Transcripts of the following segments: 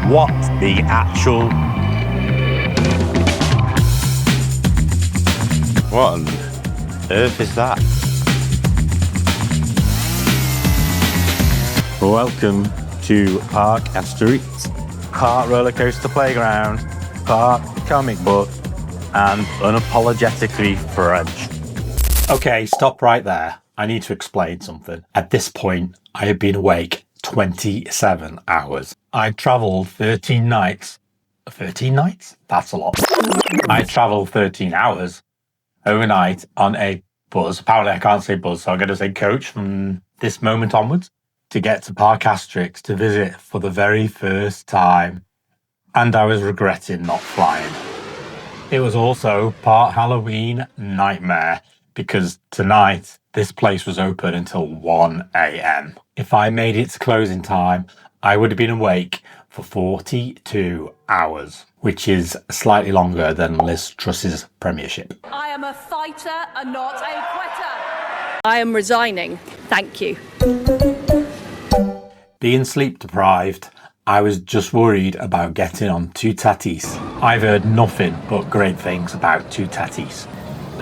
What the actual... What on earth is that? Welcome to Parc Astérix, part roller coaster playground, part comic book, and unapologetically French. Okay, stop right there. I need to explain something. At this point, I have been awake 27 hours. I travelled 13 nights. 13 nights? That's a lot. I travelled 13 hours overnight on a bus. Apparently I can't say bus, so I'm going to say coach from this moment onwards to get to Parc Astérix to visit for the very first time. And I was regretting not flying. It was also part Halloween nightmare because tonight this place was open until 1 a.m. If I made it to closing time, I would have been awake for 42 hours, which is slightly longer than Liz Truss's premiership. I am a fighter and not a quitter. I am resigning. Thank you. Being sleep deprived, I was just worried about getting on Toutatis. I've heard nothing but great things about Toutatis,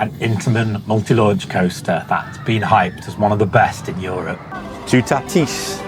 an Intamin multi-launch coaster that's been hyped as one of the best in Europe. Toutatis.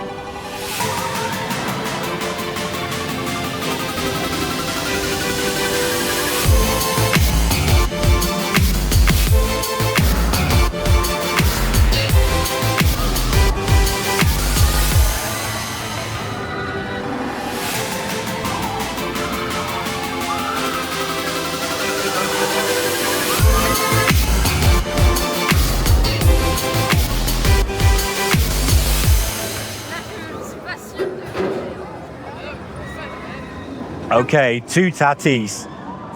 Okay, Toutatis.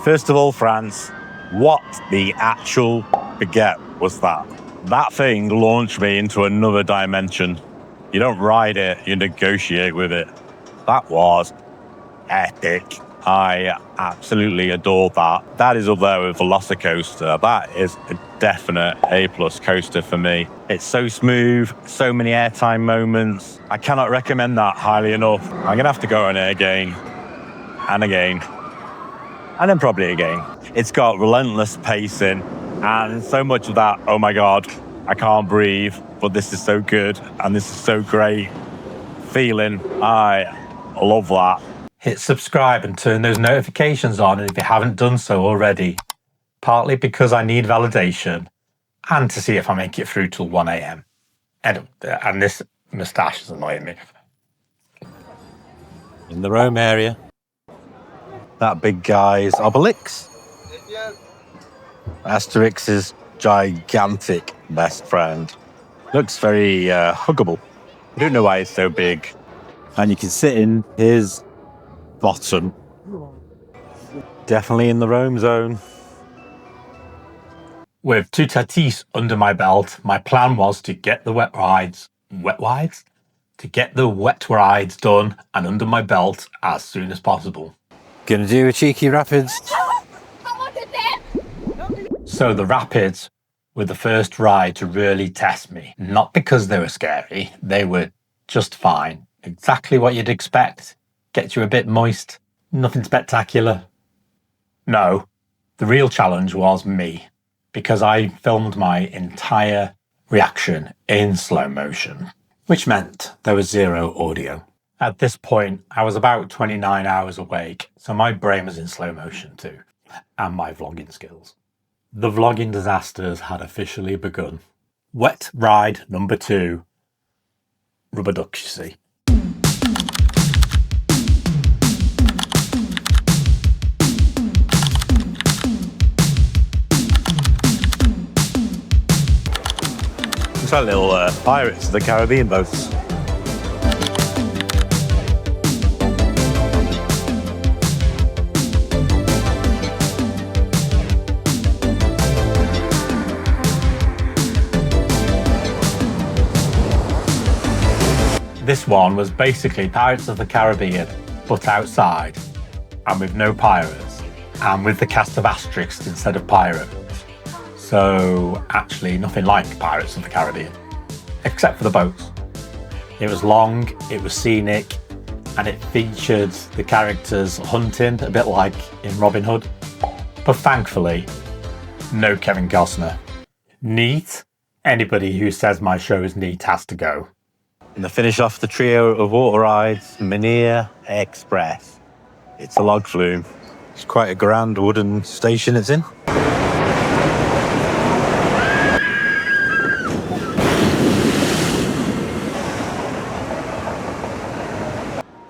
First of all, France, what the actual baguette was that? That thing launched me into another dimension. You don't ride it, you negotiate with it. That was epic. I absolutely adored that. That is up there with Velocicoaster. That is a definite A+ coaster for me. It's so smooth, so many airtime moments. I cannot recommend that highly enough. I'm gonna have to go on it again. And again, and then probably again. It's got relentless pacing and so much of that, oh my God, I can't breathe, but this is so good and this is so great feeling. I love that. Hit subscribe and turn those notifications on if you haven't done so already. Partly because I need validation and to see if I make it through till 1 a.m. And this moustache is annoying me. In the Rome area. That big guy's Obelix. Asterix's gigantic best friend. Looks very huggable. I don't know why he's so big. And you can sit in his bottom. Definitely in the Rome zone. With Toutatis under my belt, my plan was to get the wet rides done and under my belt as soon as possible. Gonna do a cheeky rapids. So the rapids were the first ride to really test me. Not because they were scary, they were just fine. Exactly what you'd expect. Get you a bit moist, nothing spectacular. No, the real challenge was me, because I filmed my entire reaction in slow motion, which meant there was zero audio. At this point, I was about 29 hours awake, so my brain was in slow motion too, and my vlogging skills. The vlogging disasters had officially begun. Wet ride number 2, rubber ducks, you see. It's like little Pirates of the Caribbean boats. This one was basically Pirates of the Caribbean, but outside, and with no pirates, and with the cast of Asterix instead of pirates. So actually nothing like Pirates of the Caribbean, except for the boats. It was long, it was scenic, and it featured the characters hunting, a bit like in Robin Hood. But thankfully, no Kevin Costner. Neat? Anybody who says my show is neat has to go. And to finish off the trio of water rides, Menhir Express. It's a log flume. It's quite a grand wooden station it's in.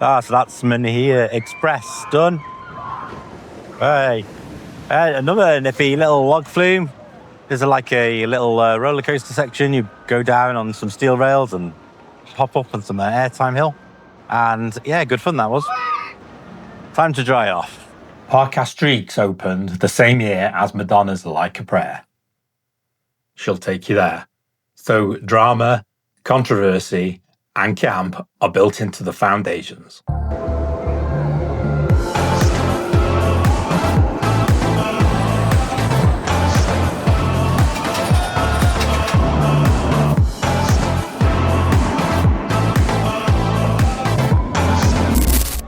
So that's Menhir Express done. Hey, another nippy little log flume. There's like a little roller coaster section. You go down on some steel rails and pop up on some airtime hill. And yeah, good fun that was. Time to dry off. Parc Astérix opened the same year as Madonna's Like a Prayer. She'll take you there. So drama, controversy, and camp are built into the foundations.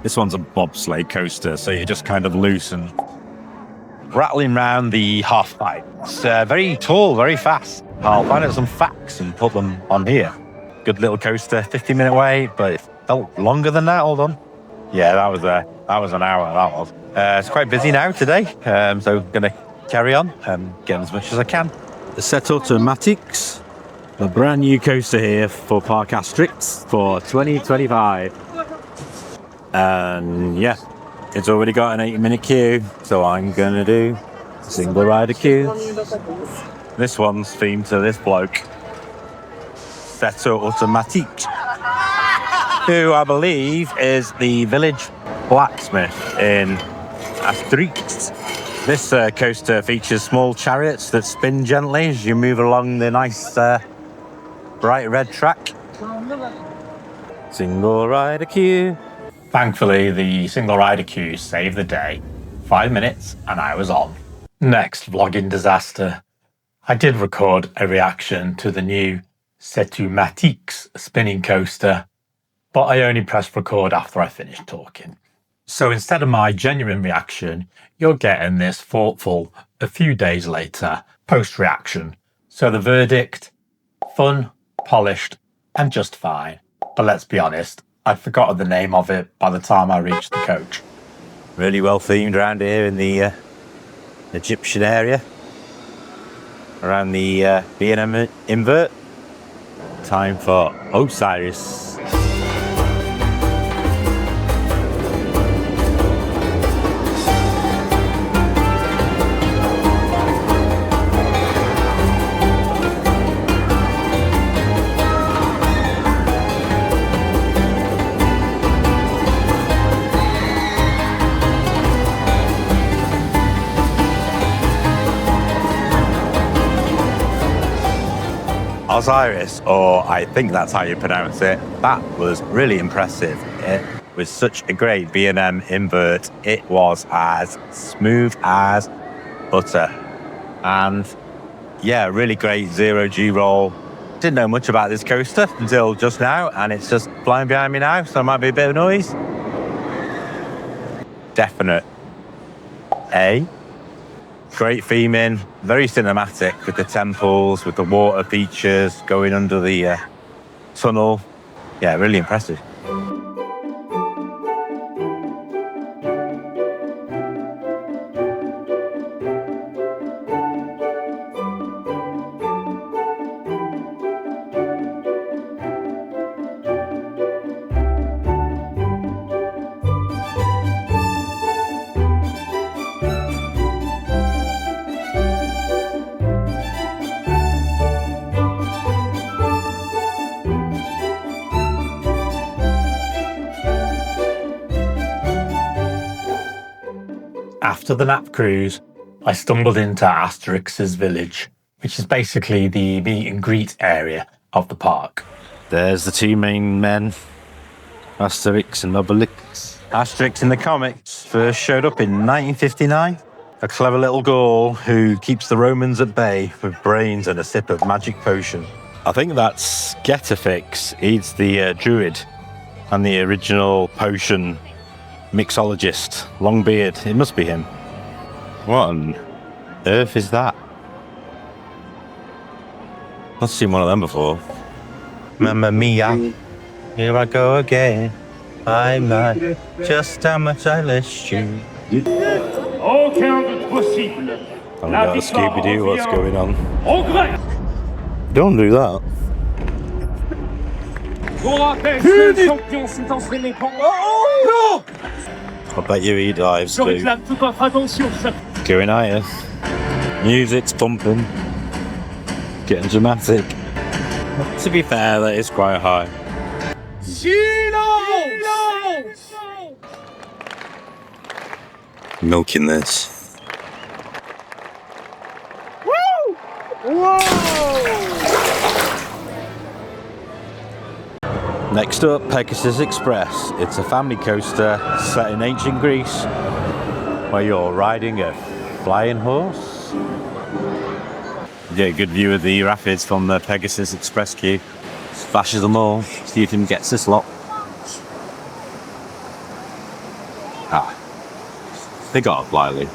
This one's a bobsleigh coaster, so you're just kind of loose and rattling around the half pipe. It's very tall, very fast. I'll find out some facts and put them on here. Good little coaster, 50-minute wait, but it felt longer than that. Hold on. Yeah, that was an hour, that was. It's quite busy now today, so I'm going to carry on and get as much as I can. The Toutatis, a brand new coaster here for Parc Astérix for 2025. And yeah, it's already got an 8-minute queue, so I'm going to do single rider queue. This one's themed to this bloke. Toutatis, who I believe is the village blacksmith in Asterix. This coaster features small chariots that spin gently as you move along the nice bright red track. Single rider queue. Thankfully, the single rider queue saved the day. 5 minutes and I was on. Next vlogging disaster. I did record a reaction to the new Toutatis spinning coaster, but I only pressed record after I finished talking. So instead of my genuine reaction, you're getting this thoughtful, a few days later, post-reaction. So the verdict, fun, polished, and just fine. But let's be honest, I'd forgotten the name of it by the time I reached the coach. Really well themed around here in the Egyptian area. Around the B&M invert. Time for Osiris. Osiris, or I think that's how you pronounce it, that was really impressive. It was such a great B&M invert. It was as smooth as butter. And yeah, really great zero-G roll. Didn't know much about this coaster until just now, and it's just flying behind me now, so there might be a bit of noise. Definite A. Great theming, very cinematic with the temples, with the water features going under the tunnel. Yeah, really impressive. After the nap cruise, I stumbled into Asterix's village, which is basically the meet and greet area of the park. There's the two main men, Asterix and Obelix. Asterix in the comics first showed up in 1959. A clever little Gaul who keeps the Romans at bay with brains and a sip of magic potion. I think that's Getafix. He's the druid. And the original potion mixologist, long beard. It must be him. What on earth is that? I've seen one of them before. Mamma mia, here I go again. I'm not just how much I list you. I've got a Scooby-Doo, what's going on? Don't do that. I bet you he dives too. Going higher. Music's pumping. Getting dramatic. To be fair, that is quite high. Milking this. Woo! Whoa! Next up, Pegasus Express. It's a family coaster set in ancient Greece where you're riding a flying horse. Yeah, good view of the rapids from the Pegasus Express queue. Splashes them all, see if he gets this lot. Ah, they got up lightly.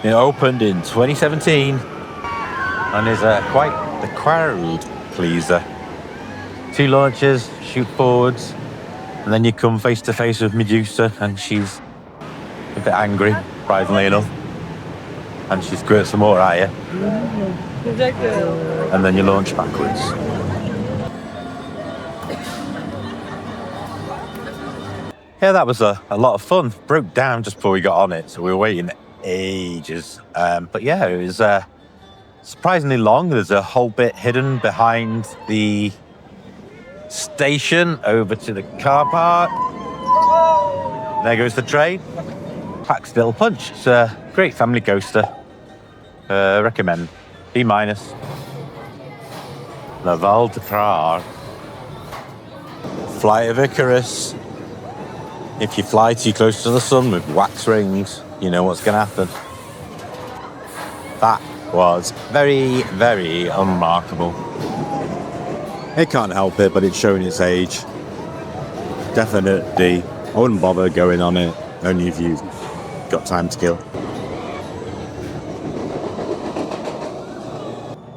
It opened in 2017 and is quite the crowd pleaser. 2 launches, shoot forwards, and then you come face to face with Medusa and she's a bit angry, surprisingly enough. And she squirts some more at you. And then you launch backwards. Yeah, that was a lot of fun. Broke down just before we got on it, so we were waiting ages. But yeah, it was surprisingly long. There's a whole bit hidden behind the station over to the car park. There goes the train. Packed little punch. It's a great family coaster. Recommend. B-. La Val de Prague. Flight of Icarus. If you fly too close to the sun with wax rings, you know what's going to happen. That was very, very unremarkable. It can't help it, but it's showing its age. Definitely, I wouldn't bother going on it, only if you've got time to kill.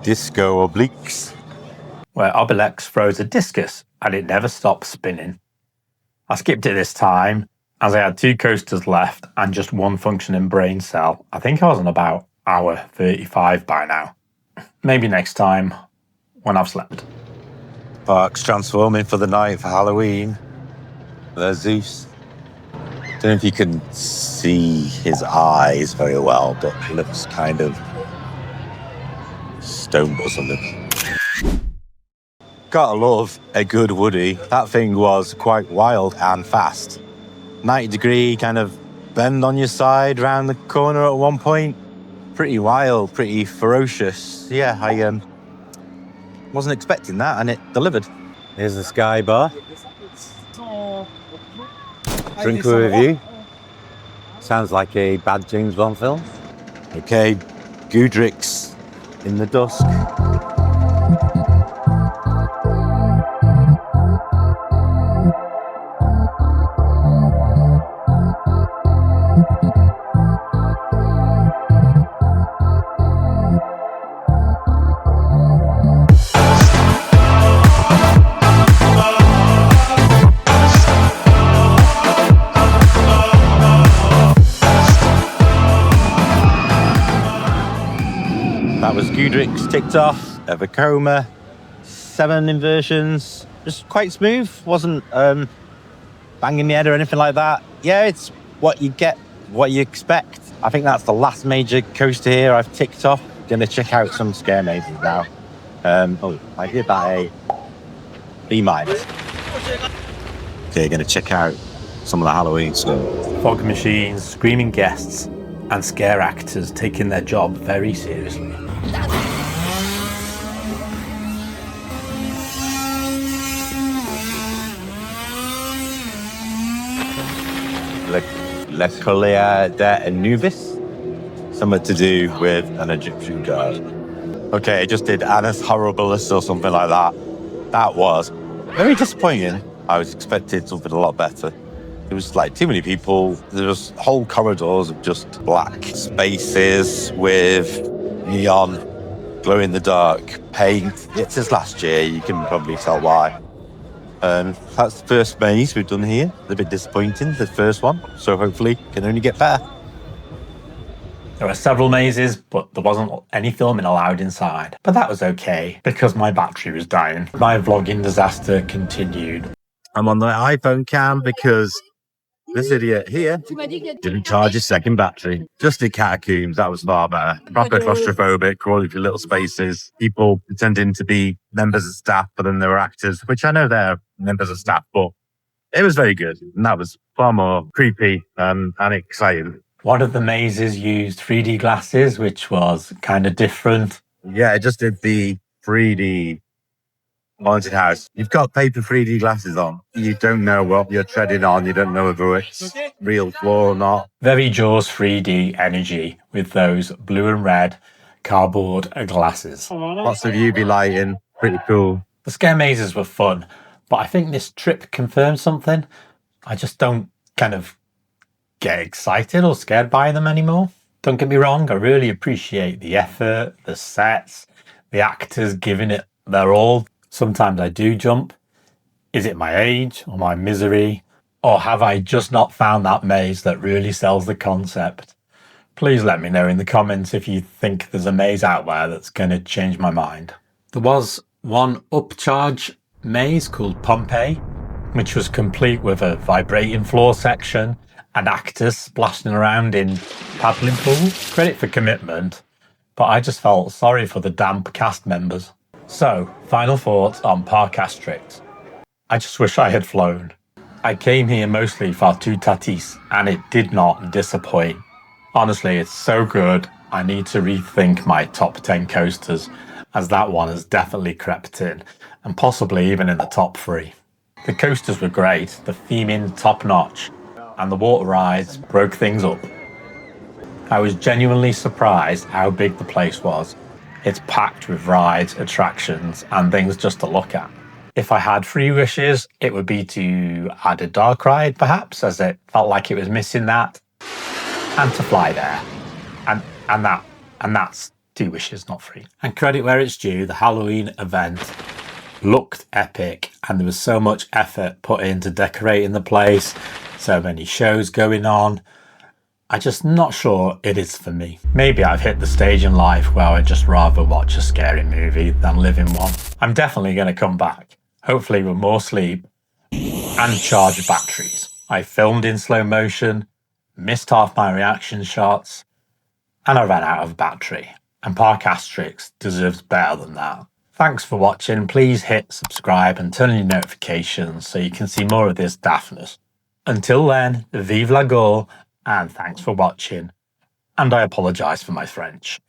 Disco obliques. Where Obelix throws a discus and it never stops spinning. I skipped it this time as I had 2 coasters left and just 1 functioning brain cell. I think I was on about hour 35 by now. Maybe next time when I've slept. Park's transforming for the night for Halloween. There's Zeus. Don't know if you can see his eyes very well, but he looks kind of stoned or something. Gotta love a good Woody. That thing was quite wild and fast. 90-degree kind of bend on your side round the corner at one point. Pretty wild, pretty ferocious. Yeah, I wasn't expecting that, and it delivered. Here's the Sky Bar. Drink with a view. Sounds like a bad James Bond film. Okay, Goodricks in the dusk. That was Goodricks ticked off, a Vekoma, 7 inversions, just quite smooth, wasn't banging the head or anything like that. Yeah, it's what you get, what you expect. I think that's the last major coaster here I've ticked off. Gonna check out some scare mazes now. I did that a B-. Okay, gonna check out some of the Halloween stuff. Fog machines, screaming guests, and scare actors taking their job very seriously. Le Collier d'Anubis, something to do with an Egyptian god. Okay, it just did Annus Horribilis or something like that. That was very disappointing. I was expecting something a lot better. There was like too many people. There was whole corridors of just black spaces with neon, glow-in-the-dark paint. It's his last year, you can probably tell why. That's the first maze we've done here. It's a bit disappointing, the first one, so hopefully can only get better. There were several mazes, but there wasn't any filming allowed inside. But that was okay, because my battery was dying. My vlogging disaster continued. I'm on the iPhone cam because this idiot here didn't charge his second battery. Just did catacombs, that was far better. Proper claustrophobic, all of your little spaces. People pretending to be members of staff, but then they were actors, which I know they're members of staff, but it was very good. And that was far more creepy and exciting. One of the mazes used 3D glasses, which was kind of different. Yeah, it just did the 3D haunted house. You've got paper 3D glasses on. You don't know what you're treading on. You don't know whether it's real floor or not. Very Jaws 3D energy with those blue and red cardboard glasses. Lots of UV lighting. Pretty cool. The scare mazes were fun, but I think this trip confirmed something. I just don't kind of get excited or scared by them anymore. Don't get me wrong, I really appreciate the effort, the sets, the actors giving it their all. Sometimes I do jump. Is it my age or my misery? Or have I just not found that maze that really sells the concept? Please let me know in the comments if you think there's a maze out there that's going to change my mind. There was one upcharge maze called Pompeii, which was complete with a vibrating floor section and actors splashing around in paddling pools. Credit for commitment, but I just felt sorry for the damp cast members. So, final thoughts on Parc Astérix. I just wish I had flown. I came here mostly for Toutatis, and it did not disappoint. Honestly, it's so good, I need to rethink my top 10 coasters, as that one has definitely crept in, and possibly even in the top 3. The coasters were great, the theming top-notch, and the water rides broke things up. I was genuinely surprised how big the place was. It's packed with rides, attractions, and things just to look at. If I had 3 wishes, it would be to add a dark ride, perhaps, as it felt like it was missing that, and to fly there. And that's 2 wishes, not 3. And credit where it's due, the Halloween event looked epic, and there was so much effort put into decorating the place, so many shows going on. I'm just not sure it is for me. Maybe I've hit the stage in life where I'd just rather watch a scary movie than live in one. I'm definitely going to come back, hopefully with more sleep and charged batteries. I filmed in slow motion, missed half my reaction shots, and I ran out of battery. And Parc Astérix deserves better than that. Thanks for watching. Please hit subscribe and turn on your notifications so you can see more of this daftness. Until then, vive la Gaule, and thanks for watching. And I apologise for my French.